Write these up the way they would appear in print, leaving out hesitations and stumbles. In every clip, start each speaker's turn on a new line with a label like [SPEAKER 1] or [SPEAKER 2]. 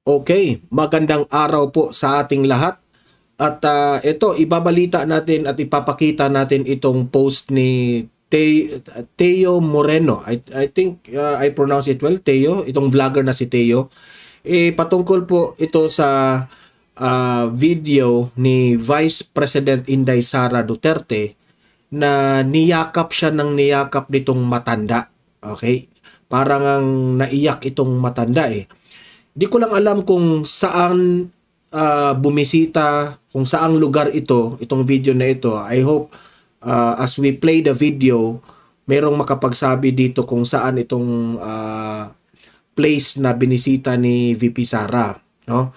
[SPEAKER 1] Okay, magandang araw po sa ating lahat. At ito, ibabalita natin at ipapakita natin itong post ni Teo Moreno. I think I pronounce it well, Teo. Itong vlogger na si Teo. Patungkol po ito sa video ni Vice President Inday Sara Duterte na niyakap siya ng niyakap nitong matanda. Okay? Parang ang naiyak itong matanda eh. Di ko lang alam kung saan bumisita, kung saang lugar itong video na ito. I hope as we play the video, merong makapagsabi dito kung saan itong place na binisita ni VP Sara. No?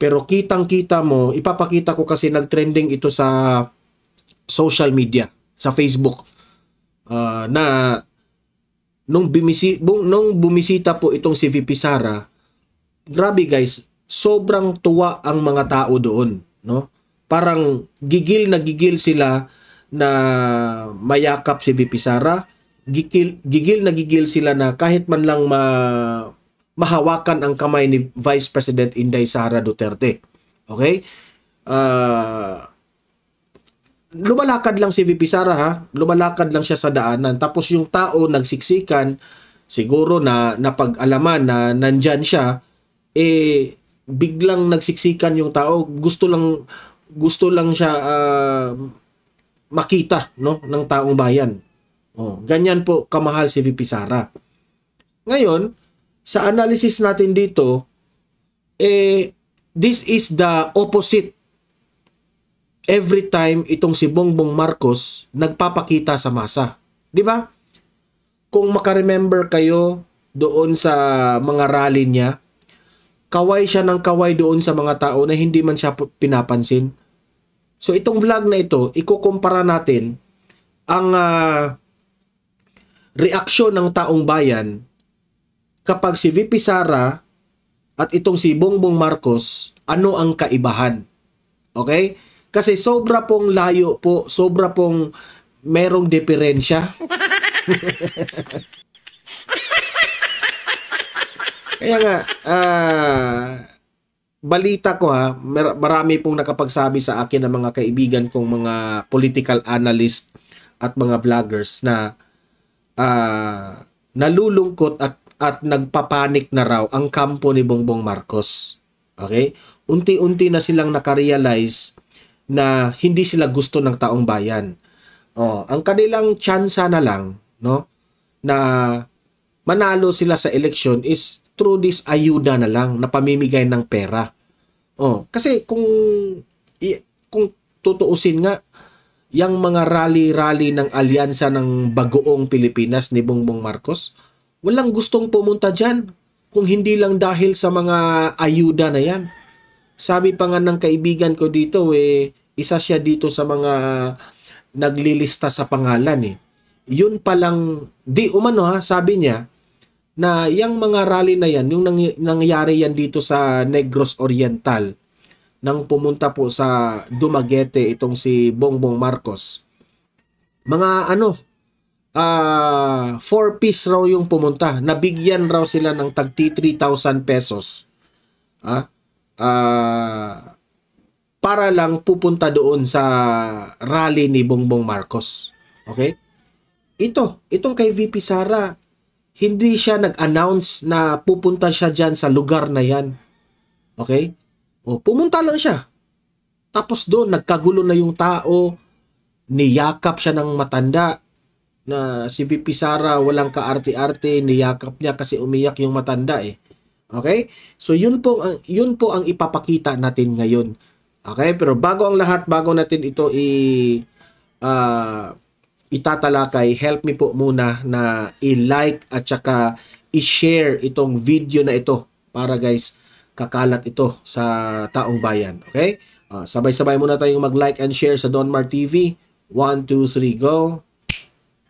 [SPEAKER 1] Pero kitang-kita mo, ipapakita ko kasi nag-trending ito sa social media, sa Facebook. Na nung bumisita po itong si VP Sara, grabe guys, sobrang tuwa ang mga tao doon, no? Parang gigil na gigil sila na mayakap si VP Sara, gigil na gigil sila na kahit man lang mahawakan ang kamay ni Vice President Inday Sara Duterte. Okay? Lumalakad lang si VP Sara ha, lumalakad lang siya sa daanan, tapos yung tao nagsiksikan, siguro na napag-alaman na nandyan siya, biglang nagsiksikan yung tao, gusto lang siya makita, no, ng taong bayan. Ganyan po kamahal si VP Sara. Ngayon, sa analysis natin dito, this is the opposite. Every time itong si Bongbong Marcos nagpapakita sa masa. Di ba? Kung makaremember kayo doon sa mga rally niya, kaway siya ng kaway doon sa mga tao na hindi man siya pinapansin. So itong vlog na ito, ikukumpara natin ang reaksyon ng taong bayan kapag si VP Sara at itong si Bongbong Marcos, ano ang kaibahan. Okay? Kasi sobra pong layo po, sobra pong merong diferensya. Kaya nga, balita ko ha, marami pong nakapagsabi sa akin ng mga kaibigan kong mga political analyst at mga vloggers na nalulungkot at nagpapanik na raw ang kampo ni Bongbong Marcos. Okay? Unti-unti na silang nakarealize na hindi sila gusto ng taong bayan. Ang kanilang tsansa na lang, no, na manalo sila sa election is through this ayuda na lang na pamimigay ng pera. Kasi kung tutuusin nga, yung mga rally-rally ng alyansa ng Bagoong Pilipinas ni Bongbong Marcos, walang gustong pumunta dyan kung hindi lang dahil sa mga ayuda na yan. Sabi pa nga ng kaibigan ko dito, isa siya dito sa mga naglilista sa pangalan. Yun palang, di umano ha, sabi niya, na yung mga rally na yan, yung nangyari yan dito sa Negros Oriental, nang pumunta po sa Dumaguete itong si Bongbong Marcos. Mga 4-piece raw yung pumunta. Nabigyan raw sila ng tagti 3,000 pesos. Para lang pupunta doon sa rally ni Bongbong Marcos. Okay? Itong kay VP Sara, hindi siya nag-announce na pupunta siya dyan sa lugar na yan. Okay? Pumunta lang siya. Tapos doon, nagkagulo na yung tao, niyakap siya ng matanda, na si VP Sara walang kaarte-arte, niyakap niya kasi umiyak yung matanda Okay? So yun po ang ipapakita natin ngayon. Okay? Pero bago ang lahat, bago natin ito itatalakay, help me po muna na i-like at saka i-share itong video na ito para guys, kakalat ito sa taong bayan. Okay? Sabay-sabay muna tayong mag-like and share sa Donmar TV. 1, 2, 3, go!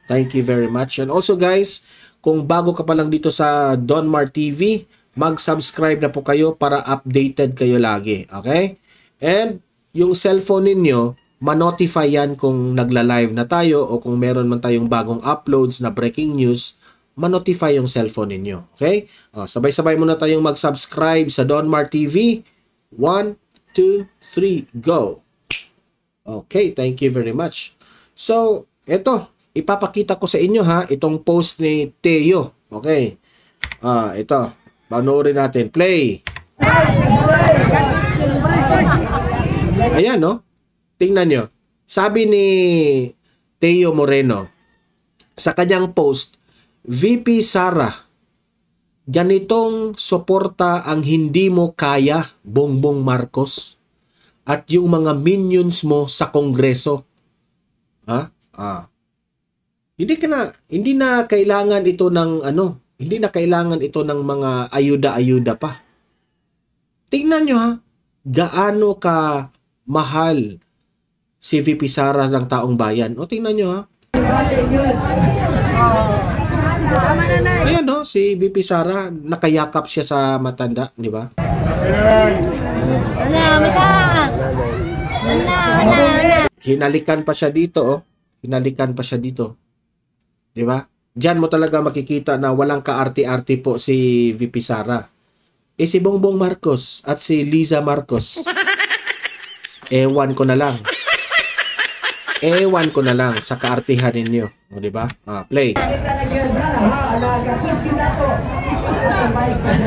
[SPEAKER 1] Thank you very much. And also guys, kung bago ka pa lang dito sa Donmar TV, mag-subscribe na po kayo para updated kayo lagi. Okay? And yung cellphone ninyo, ma-notify yan kung nagla-live na tayo o kung meron man tayong bagong uploads na breaking news ma-notify yung cellphone ninyo. Okay? Sabay-sabay muna tayong mag-subscribe sa Donmar TV. 1, 2, 3, go! Okay, thank you very much. So, ito, ipapakita ko sa inyo ha, itong post ni Teo. Okay. Ito, panoorin natin. Play! Ayan, no? Tingnan nyo. Sabi ni Teo Moreno, sa kanyang post, VP Sara, ganitong suporta ang hindi mo kaya, Bongbong Marcos, at yung mga minions mo sa Kongreso. Hindi na kailangan ito ng hindi na kailangan ito ng mga ayuda-ayuda pa. Tingnan nyo ha, gaano ka mahal si VP Sara ng taong bayan. O tingnan nyo ha. Ayan no, si VP Sara, nakayakap siya sa matanda, di ba? Hinalikan pa siya dito, oh. Hinalikan pa siya dito. Di ba? Diyan mo talaga makikita na walang kaarte-arte po si VP Sara. Si Bongbong Marcos at si Liza Marcos. Ewan ko na lang. Ewan ko na lang sa kaartihan ninyo. O, di ba? Play.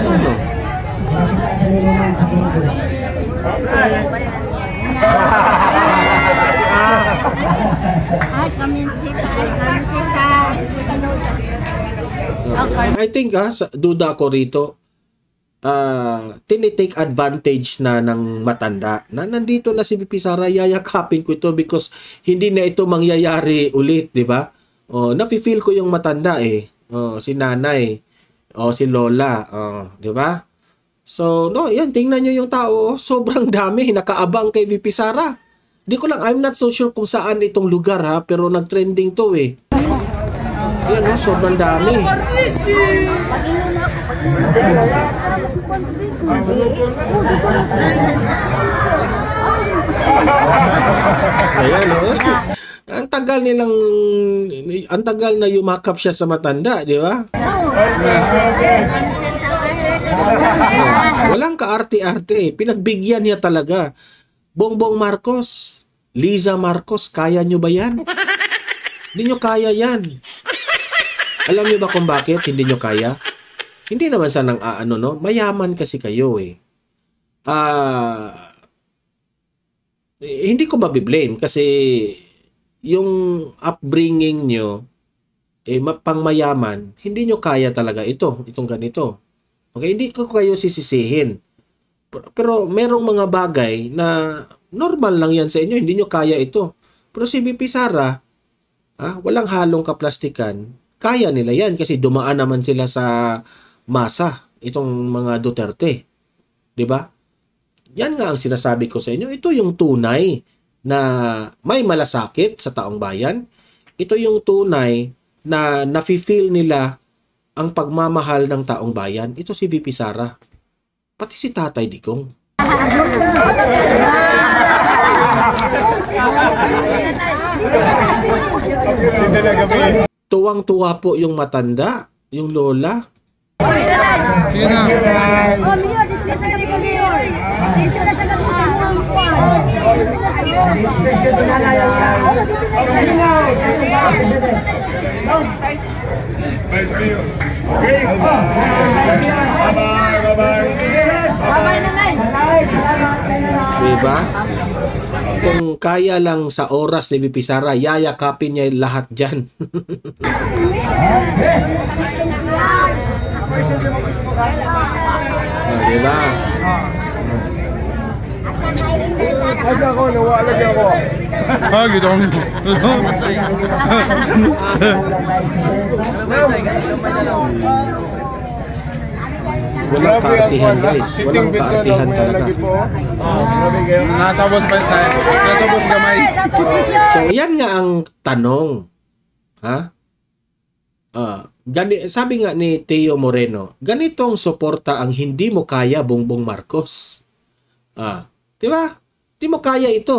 [SPEAKER 1] Ano? I think duda ko rito, tinitake advantage na ng matanda na nandito na si VP Sara, yayakapin ko ito because hindi na ito mangyayari ulit, di ba? Nafe-feel ko yung matanda si nanay, si lola, di ba? So, no, yan, tingnan nyo yung tao, sobrang dami, nakaabang kay VP Sara. Di ko lang, I'm not so sure kung saan itong lugar ha, pero nag-trending to eh. Yan sobrang dami. Ayan ang tagal na yumakap siya sa matanda, di ba? Walang kaarte-arte. Pinagbigyan niya talaga. Bongbong Marcos, Liza Marcos, kaya nyo ba yan? Hindi nyo kaya yan. Alam nyo ba kung bakit hindi nyo kaya? Hindi naman sa mayaman kasi kayo eh. Hindi ko mabiblame kasi yung upbringing nyo, pang mayaman, hindi nyo kaya talaga itong ganito. Okay, hindi ko kayo sisisihin. Pero merong mga bagay na normal lang yan sa inyo, hindi nyo kaya ito. Pero si VP Sara, walang halong kaplastikan, kaya nila yan kasi dumaan naman sila sa masa, itong mga Duterte. Diba? Yan nga ang sinasabi ko sa inyo. Ito yung tunay na may malasakit sa taong bayan. Ito yung tunay na nafe-feel nila ang pagmamahal ng taong bayan. Ito si VP Sara. Pati si Tatay Digong. Tuwang-tuwa po yung matanda, yung lola. Diba? Kung kaya lang sa oras ni VP Sara, yayakapin niya lahat dyan. Diba?
[SPEAKER 2] Lagi ako, nawa lagi ako. Gitu.
[SPEAKER 1] Walang kaartihan guys. Walang kaartihan talaga.
[SPEAKER 2] Nasa boss pa tayo. Nasa boss gamay.
[SPEAKER 1] So yan nga ang tanong. Sabi nga ni Teo Moreno, ganitong suporta ang hindi mo kaya, Bongbong Marcos. Di ba? Di mo kaya ito.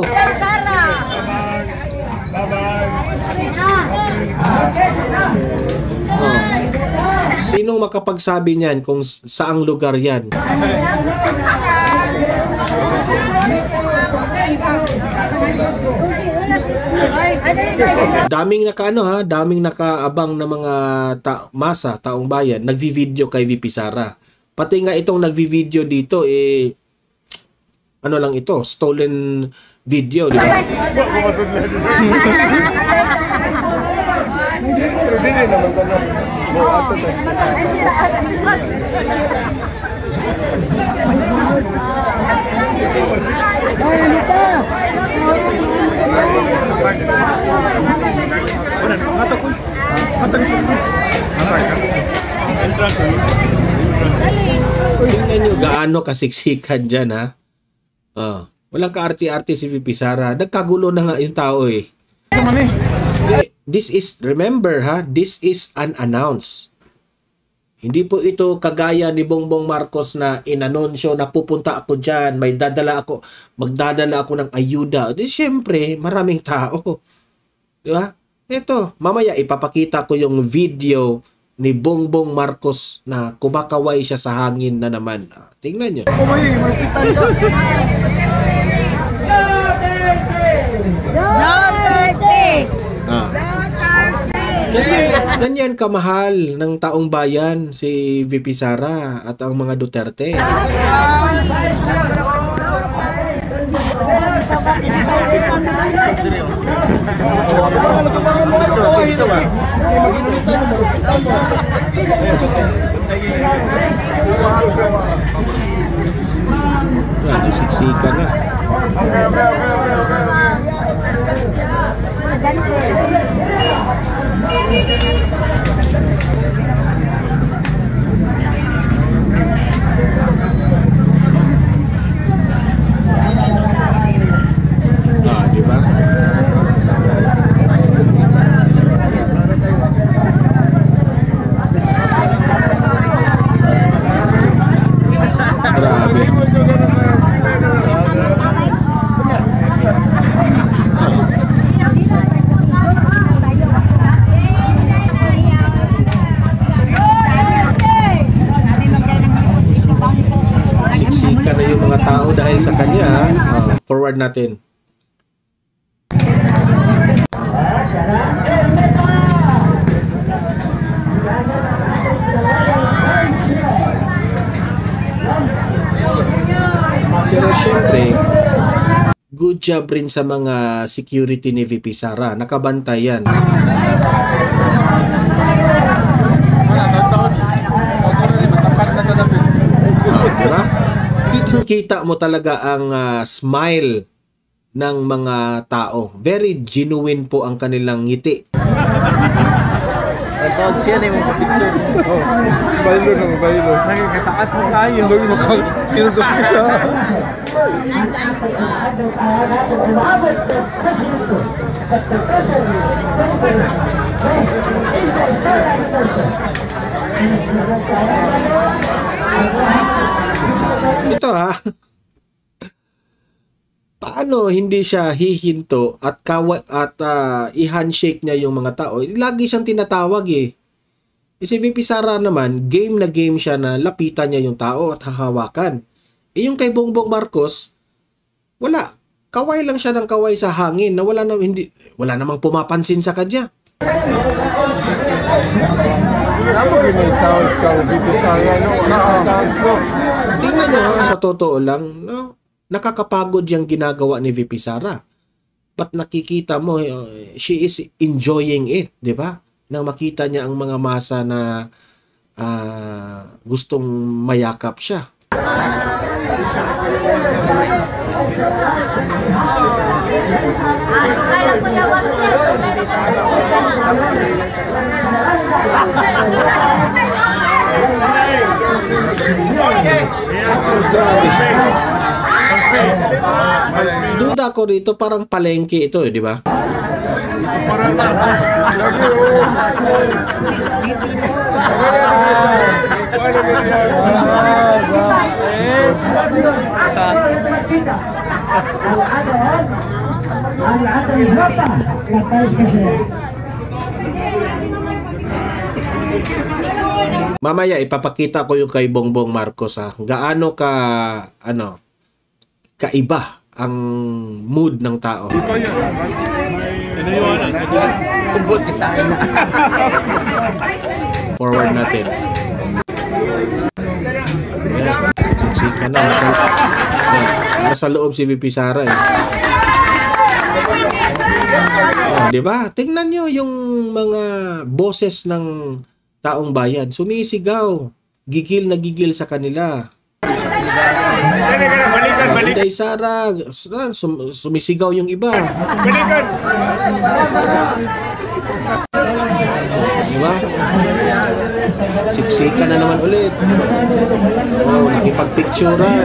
[SPEAKER 1] Sino makapagsabi niyan kung saang lugar yan? Daming daming nakaabang na mga taong bayan, nagvi-video kay VP Sara. Pati nga itong nagvi-video dito, ano lang ito, stolen video, di ba? Tingnan nyo gaano kasiksikan dyan, ha? Walang ka-arte-arte si VP Sara. Nagkagulo na nga yung tao, eh. This is, remember ha, this is unannounced. Hindi po ito kagaya ni Bongbong Marcos na inanunsyo na pupunta ako dyan, magdadala ako ng ayuda. Di syempre, maraming tao. Di ba? Ito, mamaya ipapakita ko yung video ni Bongbong Marcos na kumakaway siya sa hangin na naman. Tingnan nyo. Ganyan kamahal ng taong bayan si VP Sara at ang mga Duterte. Nasiksikan na. Di ba? Grabe. Siksikan na yung mga tao dahil sa kanya. Forward natin. Pero syempre, good job rin sa mga security ni VP Sara. Nakabantay yan. Diba? Kitang-kita mo talaga ang smile ng mga tao. Very genuine po ang kanilang ngiti.
[SPEAKER 3] Tawag siya na yung picture.
[SPEAKER 2] Baylo na, baylo.
[SPEAKER 3] Nakikataas mo tayo.
[SPEAKER 2] Kinudok ko siya.
[SPEAKER 1] Ito ha. Paano hindi siya hihinto at i-handshake niya yung mga tao? Lagi siyang tinatawag eh. Si VP Sara naman, game na game siya na lapitan niya yung tao at hahawakan. Yung kay Bongbong Marcos, wala. Kaway lang siya ng kaway sa hangin na wala namang pumapansin sa kanya.
[SPEAKER 2] Sounds ka, VP Sara, no? Sounds no?
[SPEAKER 1] Tingnan niyo ha, sa totoo lang, no? Nakakapagod yung ginagawa ni VP Sara. But nakikita mo, she is enjoying it, di ba? Nang makita niya ang mga masa na gustong mayakap siya. Grabe. Duda ko dito, parang palengke ito, di ba? Mamaya ipapakita ko yung kay Bongbong Marcos ha. Gaano ka kaiba ang mood ng tao.
[SPEAKER 3] Ito yun. Inayuanan.
[SPEAKER 4] Kubot ka sa akin.
[SPEAKER 1] Forward natin. Ayan. Siksika na. Nasa loob si VP Sara eh. Oh, di ba? Tingnan nyo yung mga boses ng taong bayan. Sumisigaw. Gigil na gigil sa kanila. Inday Sara, sumisigaw yung iba. Diba? Siksika na naman ulit. Oh, nakipagpicturan.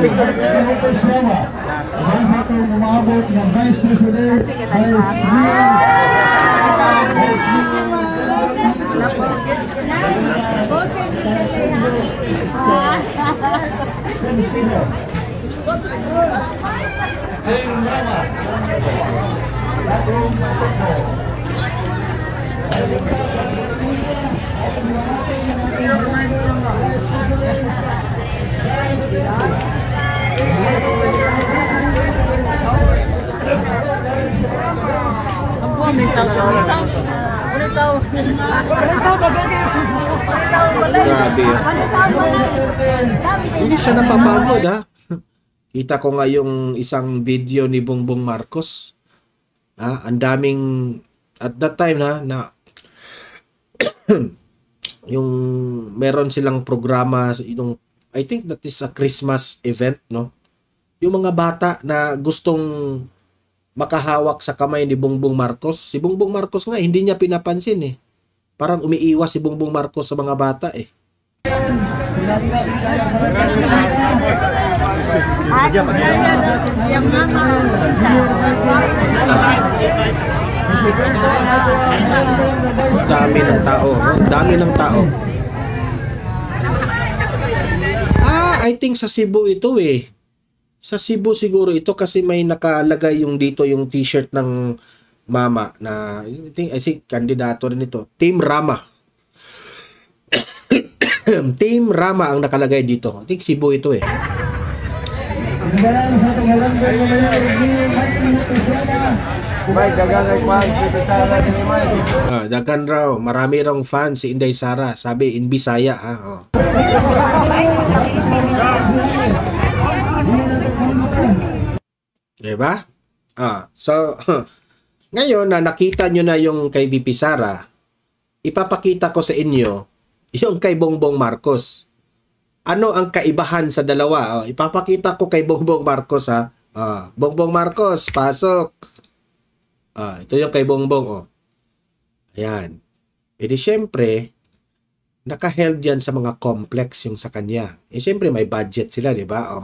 [SPEAKER 1] Grabe. Hindi siya napapagod ha. Kita ko nga yung isang video ni Bongbong Marcos. Ang daming at that time na yung meron silang programa yung I think that is a Christmas event, no? Yung mga bata na gustong makahawak sa kamay ni Bongbong Marcos. Si Bongbong Marcos nga hindi niya pinapansin eh. Parang umiiwas si Bongbong Marcos sa mga bata eh. Dami ng tao, dami ng tao. I think sa Cebu ito eh. Sa Cebu siguro ito kasi may nakalagay yung dito yung t-shirt ng mama na I think kandidato rin ito. Team Rama. Team Rama ang nakalagay dito. I think Cebu ito eh. Dagan raw. Marami raw fans si Inday Sara. Sabi in Bisaya. Diba? So, ngayon na nakita nyo na yung kay VP Sara, ipapakita ko sa inyo yung kay Bongbong Marcos. Ano ang kaibahan sa dalawa? Ipapakita ko kay Bongbong Marcos ha. Bongbong Marcos, pasok. Ito yung kay Bongbong. Ayan. E di syempre, naka-held yan sa mga complex yung sa kanya. E syempre may budget sila, di ba?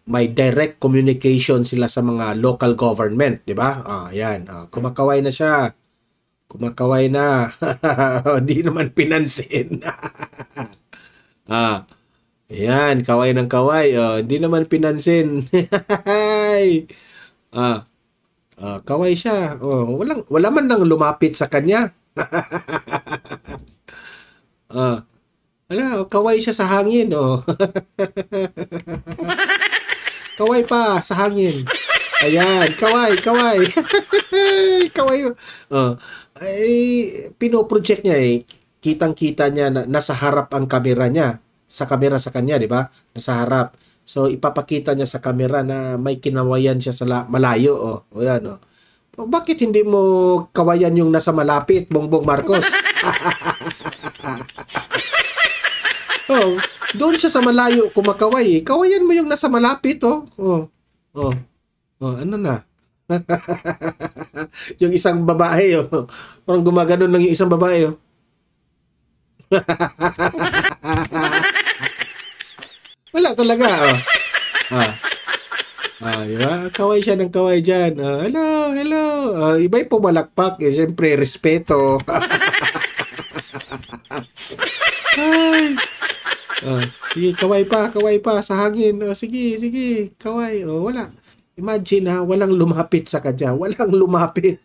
[SPEAKER 1] May direct communication sila sa mga local government, di ba? Ayan. Kumakaway na siya. Kumakaway na. Hindi naman pinansin. Ayan, kaway ng kaway. Hindi naman pinansin. Kaway siya. Wala man nang lumapit sa kanya. Kaway siya sa hangin. Kaway pa sa hangin. Ayan, kaway. Kaway. Pinoproject niya eh. Kitang-kita niya na nasa harap ang kamera niya. Sa kamera sa kanya, di ba? Nasa harap. So, ipapakita niya sa kamera na may kinawayan siya sa malayo. Ayan, Bakit hindi mo kawayan yung nasa malapit, Bongbong Marcos? Doon siya sa malayo kumakaway. Kawayan mo yung nasa malapit, ano na? Yung isang babae, Parang gumaganon lang yung isang babae, Wala talaga, diba? Kaway siya ng kaway dyan. Hello. Iba'y pumalakpak. Siyempre, respeto. Sige, kaway pa sa hangin. Sige, kaway. Wala. Imagine walang lumapit sa kanya. Walang lumapit.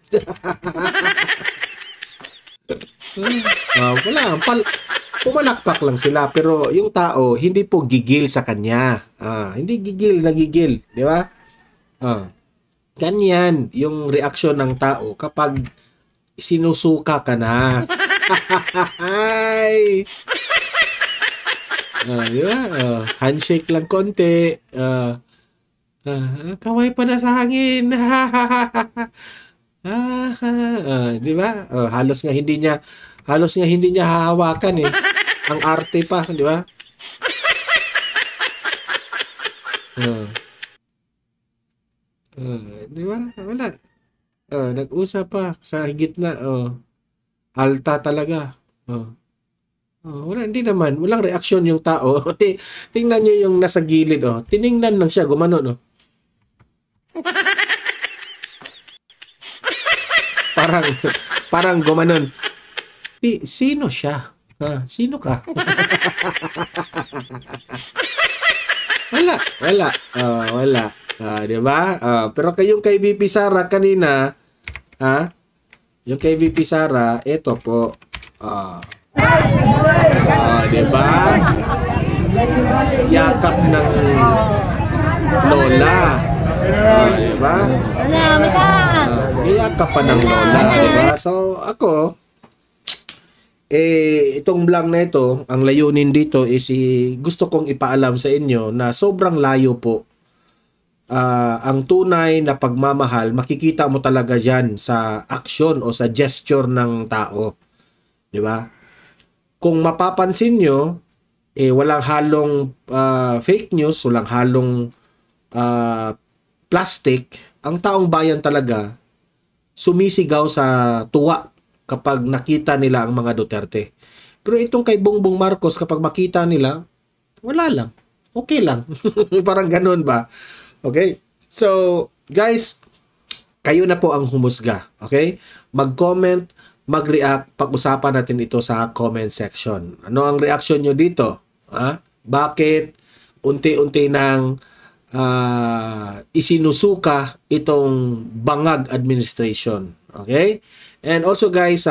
[SPEAKER 1] Wala. pumalakpak lang sila. Pero yung tao, hindi po gigil sa kanya. Hindi gigil, nagigil. Di ba? Ganyan yung reaksyon ng tao kapag sinusuka ka na. Ay! Di ba? Handshake lang konti. Kaway pa na sa hangin. Di ba? Halos nga hindi niya hahawakan eh. Ang arte pa, di ba? Di ba? Wala. Nag-usap pa sa gitna. Alta talaga. Wala, hindi naman. Walang reaksyon yung tao. Tingnan nyo yung nasa gilid. Tiningnan lang siya. Gumano, no? Parang gumanon. Sino siya? Sino ka? Wala. Wala. Di ba? Pero kayong kay VP Sara kanina, yung kay VP Sara, ito po. Di ba? Yakap ng lola. Di ba? Yakap pa ng lola, di ba? So, ako, itong vlog na ito, ang layunin dito is gusto kong ipaalam sa inyo na sobrang layo po. Ang tunay na pagmamahal, makikita mo talaga dyan sa action o sa gesture ng tao. Di ba? Kung mapapansin nyo, walang halong fake news, walang halong plastic. Ang taong bayan talaga sumisigaw sa tuwa kapag nakita nila ang mga Duterte. Pero itong kay Bongbong Marcos, kapag makita nila, wala lang. Okay lang. Parang ganun ba? Okay? So, guys, kayo na po ang humusga. Okay? Mag-comment, mag-react, pag-usapan natin ito sa comment section. Ano ang reaction nyo dito? Bakit unti-unti nang isinusuka itong bangag administration? Okay? And also guys,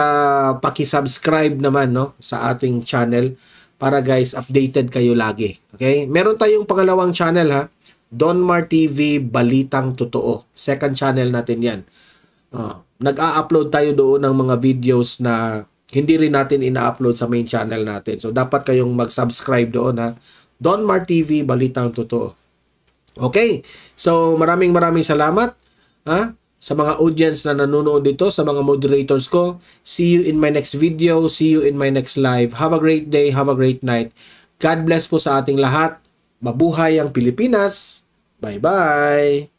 [SPEAKER 1] paki-subscribe naman sa ating channel para guys updated kayo lagi. Okay? Meron tayong pangalawang channel Donmar TV Balitang Totoo. Second channel natin 'yan. Nag-a-upload tayo doon ng mga videos na hindi rin natin ina-upload sa main channel natin. So dapat kayong mag-subscribe doon Donmar TV Balitang Totoo. Okay? So maraming salamat sa mga audience na nanonood dito, sa mga moderators ko. See you in my next video. See you in my next live. Have a great day. Have a great night. God bless po sa ating lahat. Mabuhay ang Pilipinas. Bye-bye.